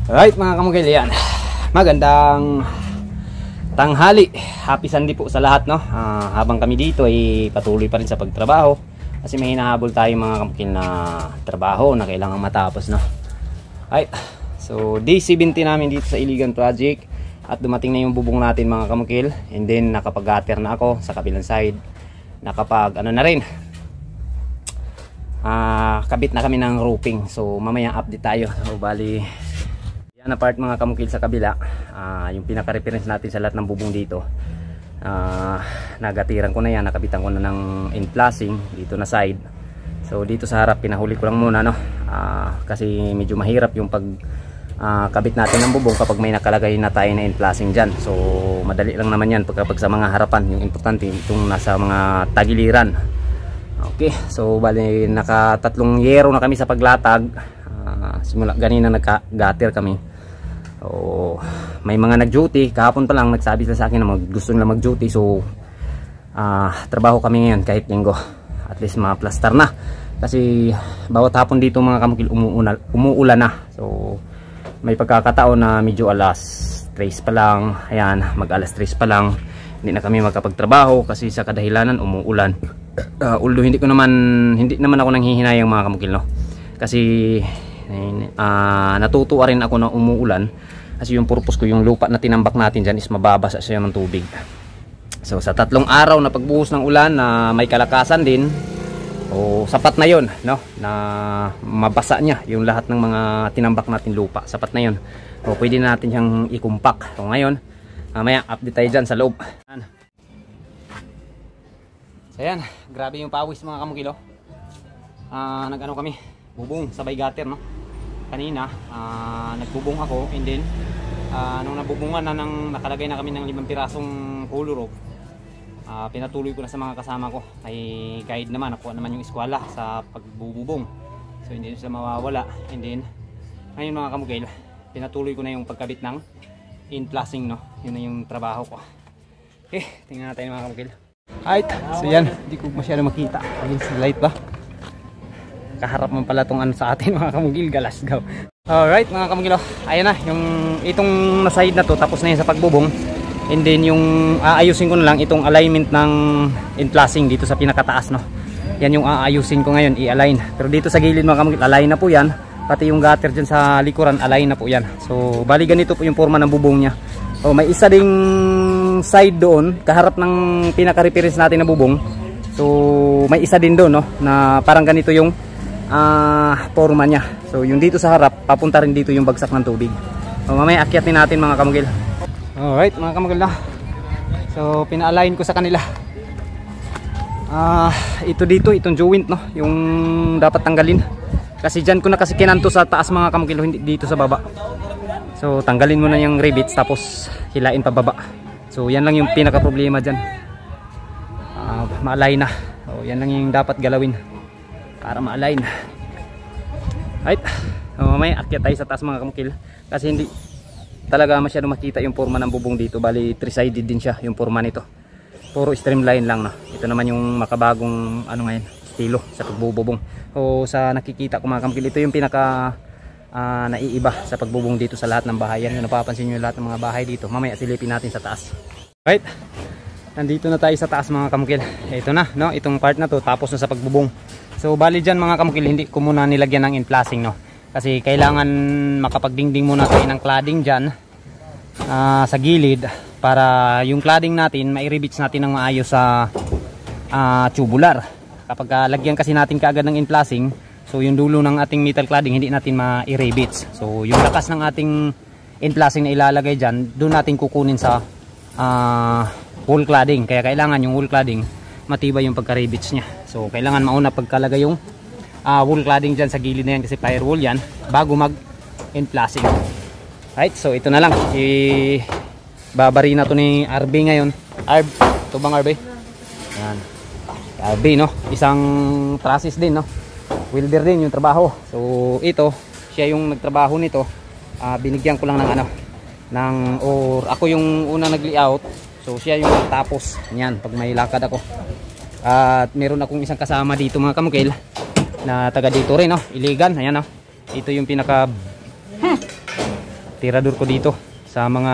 Alright mga kamukil, yan. Magandang tanghali. Happy Sunday po sa lahat, no? Habang kami dito ay patuloy pa rin sa pagtrabaho. Kasi may hinahabol tayo mga kamukil na trabaho na kailangan matapos, no? Alright. So day 70 namin dito sa Iligan Project. At dumating na yung bubong natin mga kamukil. And then nakapag-gutter na ako sa kabilang side. Nakapag ano na rin, kabit na kami ng roofing. So mamaya update tayo. So bali yan na part mga kamukil sa kabila, yung pinaka-reference natin sa lahat ng bubong dito. Nagatiran ko na yan, nakabitan ko na ng in-flashing dito na side. So dito sa harap pinahuli ko lang muna, no? Kasi medyo mahirap yung pag kabit natin ng bubong kapag may nakalagay na tayo na in-flashing dyan. So madali lang naman yan pag sa mga harapan. Yung importante itong nasa mga tagiliran. Okay, so bali nakatatlong yero na kami sa paglatag. Simula ganina nagka-gutter kami. So, may mga nag-duty. Kahapon pa lang nagsabi sila sa akin na gusto nila mag-duty. So trabaho kami ngayon kahit linggo. At least ma-plaster na. Kasi bawat hapon dito mga kamukil umuulan na. So may pagkakataon na medyo alas 3 pa lang. Ayan, mag alas 3 pa lang hindi na kami magkapagtrabaho kasi sa kadahilanan umuulan. Although hindi naman ako nanghihinayang mga kamukil, no? Kasi natutuwa rin ako na umuulan kasi yung purpose ko yung lupa na tinambak natin dyan is mababasa siya ng tubig. So sa 3 araw na pagbuhos ng ulan na may kalakasan din, sapat na yon, no? Na mabasa niya yung lahat ng mga tinambak natin lupa. Sapat na yon. So pwede na natin siyang i-compact. So ngayon mamaya update tayo dyan sa loob. So yan, grabe yung pawis mga kamukilo. Nag-ano kami, bubong sabay gutter, no? Kanina nagbubong ako, and then nung nabubungan na nakalagay na kami ng 5 pirasong hollow rope, pinatuloy ko na sa mga kasama ko. Ay guide naman, nakuha naman yung eskwela sa pagbububong, so hindi sila mawawala. And then ngayon mga kamukil, pinatuloy ko na yung pagkabit ng in-flashing, no? Yun na yung trabaho ko. Okay, tingnan natin mga kamukil. Alright, so yan, hindi ko masyado makita against the light ba. Kaharap man pala itong ano sa atin mga kamugil, Galasgaw. Alright mga kamugil, ayan na yung itong na-side na to, tapos na yun sa pagbubong. And then yung aayusin ko na lang itong alignment ng in-flashing dito sa pinakataas, no? Yan yung aayusin ko ngayon, i-align. Pero dito sa gilid mga kamugil, align na po yan. Pati yung gutter dyan sa likuran, align na po yan. So bali ganito po yung forma ng bubong nya. May isa ding side doon, kaharap ng pinaka-reference natin na bubong. So may isa din doon, no? Na parang ganito yung forma nya. So yung dito sa harap, papunta rin dito yung bagsak ng tubig. So mamaya akyatin natin mga kamugil. Alright mga kamugil na. So pina-align ko sa kanila. Ito dito, itong joint, no? Yung dapat tanggalin. Kasi dyan ko na kasi kinanto sa taas mga kamugil, hindi dito sa baba. So tanggalin mo na yung rivets tapos hilain pa baba. So yan lang yung pinaka problema dyan. Ma-align na. So yan lang yung dapat galawin para ma-align. Right. So mamaya akyat tayo sa taas mga kamukil. Kasi hindi talaga masyado makita yung forma ng bubong dito. Bali 3-sided din siya yung forma nito. Puro streamline lang, no? Ito naman yung makabagong ano ngayon, estilo sa pagbububong. So sa nakikita ko mga kamukil, ito yung pinaka naiiba sa pagbubong dito sa lahat ng bahay. Yan yung napapansin nyo, lahat ng mga bahay dito. Mamaya silipin natin sa taas. Right. Nandito na tayo sa taas mga kamukil. Ito na, no? Itong part na to tapos na sa pagbubong. So bali dyan mga kamukil, hindi ko muna nilagyan ng in-flashing, no? Kasi kailangan makapagdingding muna tayo ng cladding dyan sa gilid para yung cladding natin mai-rebits natin ng maayos sa tubular. Kapag lagyan kasi natin kaagad ng in-flashing, so yung dulo ng ating metal cladding hindi natin ma-rebits. So yung lakas ng ating in-flashing na ilalagay dyan, doon natin kukunin sa wall cladding. Kaya kailangan yung wall cladding matibay yung pagka-rebits nya. So kailangan mauna pagkalagay yung wall cladding dyan sa gilid na yan kasi firewall yan bago mag in-flashing. Right, so ito na lang, babari na to ni RB ngayon. Ito bang RB? Yan, RB, no? Isang trusses din, no? Welder din yung trabaho. So ito, siya yung nagtrabaho nito. Binigyan ko lang ng ano, or ako yung unang nag-layout. So siya yung tapos niyan pag may lakad ako. At meron akong isang kasama dito mga kamukil na taga dito rin, no? Iligan, ayan, no? Ito yung pinaka tirador ko dito sa mga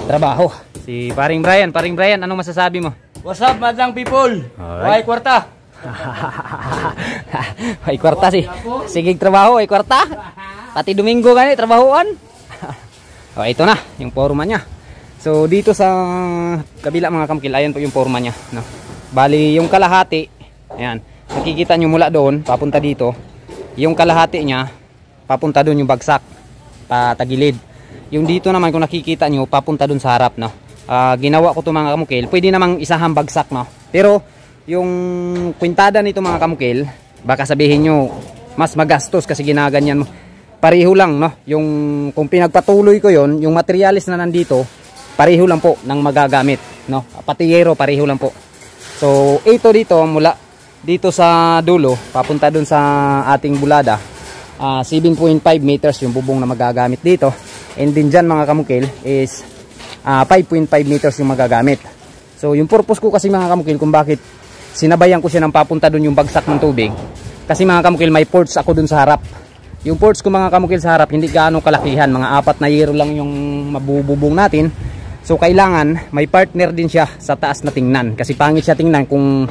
trabaho. Si Paring Brian, anong masasabi mo? What's up, madlang people? Why kwarta? Ay kwarta sige trabaho, ay kwarta. Pati Domingo gani trabahoan. Oh, ito na yung forma niya. So dito sa kabila mga kamukil, ayan po yung forma niya, no. Bali yung kalahati, ayan. Nakikita nyo mula doon papunta dito. Yung kalahati niya papunta doon yung bagsak, patagilid. Yung dito naman kung nakikita nyo papunta doon sa harap, no. Ginawa ko to mga kamukil, pwede namang isahang bagsak, no. Pero yung kwintada nito mga kamukil, baka sabihin nyo mas magastos kasi ginaganyan mo. Pareho lang, no. Yung kung pinagpatuloy ko yon, yung materialis na nandito pareho lang po ng magagamit, no. Pati yero pareho lang po. So ito dito mula dito sa dulo papunta dun sa ating bulada, 7.5 meters yung bubong na magagamit dito. And din dyan mga kamukil is 5.5 meters yung magagamit. So yung purpose ko kasi mga kamukil kung bakit sinabayan ko siya ng papunta dun yung bagsak ng tubig, kasi mga kamukil may ports ako dun sa harap. Yung ports ko mga kamukil sa harap hindi gaano kalakihan, mga 4 na yero lang yung mabububong natin. So kailangan may partner din siya sa taas na tingnan, kasi pangit siya tingnan kung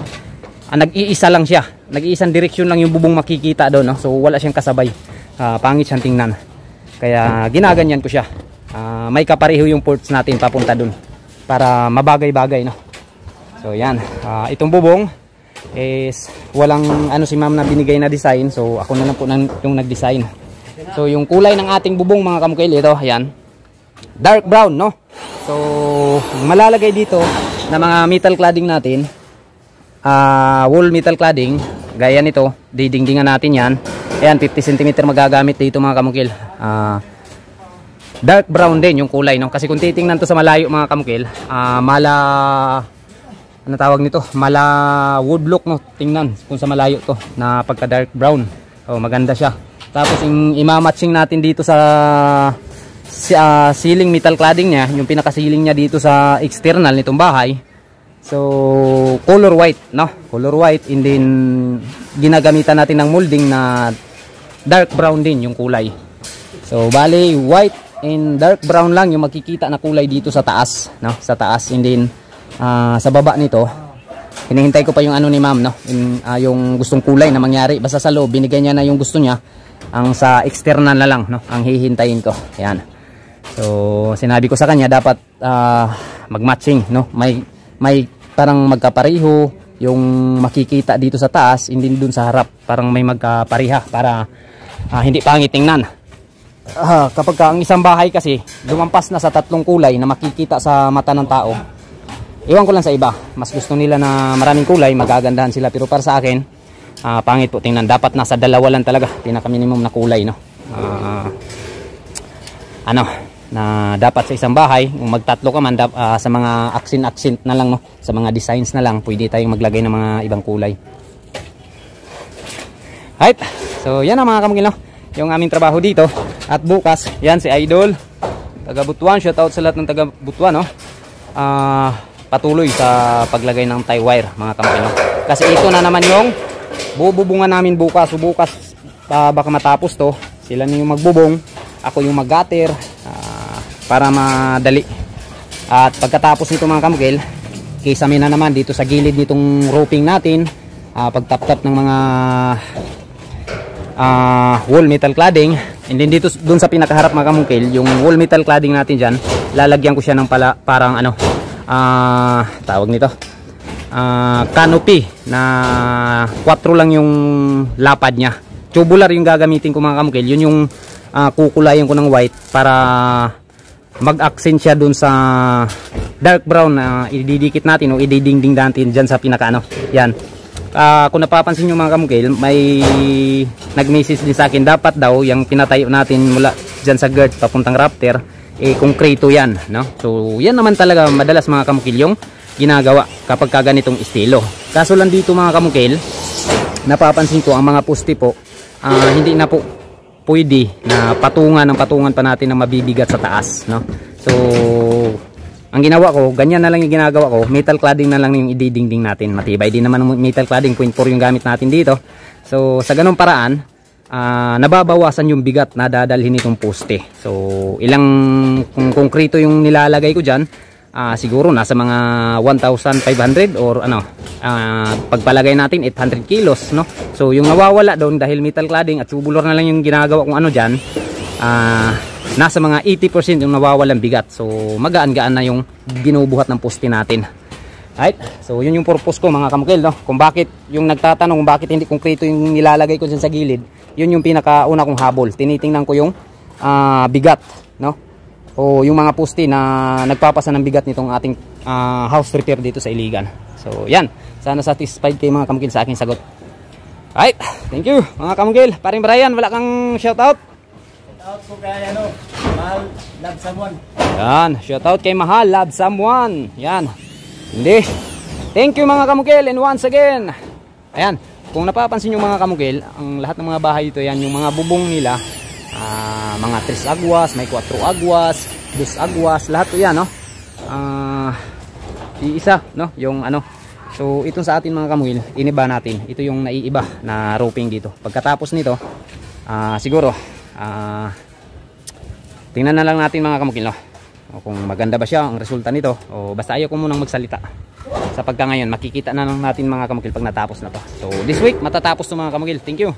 nag-iisa lang siya, nag-iisang direksyon lang yung bubong makikita doon, no? So wala siyang kasabay, pangit siyang tingnan. Kaya ginaganyan ko siya, may kapareho yung ports natin papunta doon para mabagay-bagay, no? So yan, itong bubong is walang si ma'am na binigay na design, so ako na lang po yung nag-design. So yung kulay ng ating bubong mga kamukil, ito, ayan, dark brown, no? So malalagay dito na mga metal cladding natin, wool metal cladding, gaya nito, didingdingan natin yan. Ayan, 50 cm magagamit dito mga kamukil. Dark brown din yung kulay, no? Kasi kung titingnan to sa malayo mga kamukil, ano tawag nito? Mala wood look, no? Tingnan kung sa malayo to na pagka dark brown. Oh, maganda siya. Tapos yung imamatching natin dito sa ceiling metal cladding niya, yung pinaka ceiling niya dito sa external nitong bahay. So color white, no? Color white, and then ginagamitan natin ng molding na dark brown din yung kulay. So bali white and dark brown lang yung makikita na kulay dito sa taas, no? Sa taas, and then sa baba nito hinihintay ko pa yung ni ma'am, no? Yung gustong kulay na mangyari. Basta sa loob binigay niya na yung gusto niya, ang sa external na lang, no, ang hihintayin ko. Ayan. So sinabi ko sa kanya dapat mag-matching, no? May parang magkapareho yung makikita dito sa taas, hindi dun sa harap, parang may magkapareha para hindi pangit tingnan. Kapag ang isang bahay kasi lumampas na sa 3 kulay na makikita sa mata ng tao, iwan ko lang sa iba, mas gusto nila na maraming kulay, magagandahan sila. Pero para sa akin, pangit po tingnan. Dapat nasa 2 lang talaga, pinaka minimum na kulay, no? Na dapat sa isang bahay, kung magtatlo ka man, sa mga accent na lang, no? Sa mga designs na lang, pwede tayong maglagay ng mga ibang kulay. Right, so yan ang mga kamukil, no? Yung aming trabaho dito. At bukas, yan si Idol, taga Butuan, shoutout sa lahat ng taga Butuan, no? Patuloy sa paglagay ng tie wire mga kamukil, no? Kasi ito na naman yung bububungan namin bukas. So bukas baka matapos to, sila na yung magbubong, ako yung mag-gutter, para madali. At pagkatapos nito mga kamukil, kisame na naman dito sa gilid nitong roofing natin, pagtap-tap ng mga wall metal cladding. And then dito dun sa pinakaharap mga kamukil, yung wall metal cladding natin dyan, lalagyan ko siya ng parang tawag nito, canopy na 4 lang yung lapad niya. Tubular yung gagamitin ko mga kamukil. Yun yung kukulayan ko ng white para mag-accent siya dun sa dark brown na ididikit natin o ididingding natin dyan sa pinaka yan. Kung napapansin nyo mga kamukil, may nag-message din sa akin, dapat daw yung pinatayo natin mula dyan sa girth papuntang rafter, konkreto yan, no? So yan naman talaga madalas mga kamukil yung ginagawa kapag kaganitong estilo. Kaso lang dito mga kamukil, napapansin ko ang mga poste po, hindi na po pwede na patungan pa natin na mabibigat sa taas, no? So ang ginawa ko, ganyan na lang yung ginagawa ko, metal cladding na lang yung ididingding natin. Matibay din naman ng metal cladding, 0.4 yung gamit natin dito. So sa ganung paraan, nababawasan yung bigat na dadalhin nitong poste. So ilang kung konkreto yung nilalagay ko dyan, siguro nasa mga 1,500 or ano, pagpalagay natin 800 kilos, no? So yung nawawala doon dahil metal cladding at tubular na lang yung ginagawa kong ano dyan, nasa mga 80% yung nawawalang bigat. So magaan-gaan na yung ginubuhat ng poste natin. Right? So yun yung purpose ko mga kamukil, no? Kung bakit yung nagtatanong kung bakit hindi konkreto yung nilalagay ko dyan sa gilid, yun yung pinakauna kong habol. Tinitingnan ko yung bigat, no? O yung mga poste na nagpapasa ng bigat nitong ating house repair dito sa Iligan. So yan, sana satisfied kayo mga kamukil sa aking sagot. Right, thank you mga kamukil. Paring Brian, wala kang shoutout? Shoutout ko kay ano, Mahal Love Someone. Yan, shoutout kay Mahal Love Someone. Yan. Hindi. Thank you mga kamukil, and once again, ayan, kung napapansin nyo mga kamukil, ang lahat ng mga bahay dito, yan yung mga bubong nila, mga 3 agwas, may 4 agwas, 2 agwas, lahat to yan, no? Iisa, no? Yung ano. So itong sa atin mga kamukil, iniba natin. Ito yung naiiba na roofing dito. Pagkatapos nito, siguro tingnan na lang natin mga kamukil, no? O kung maganda ba siya ang resulta nito, o basta ayaw ko munang magsalita sa pagka ngayon. Makikita na lang natin mga kamukil pag natapos na to. So this week matatapos to mga kamukil. Thank you.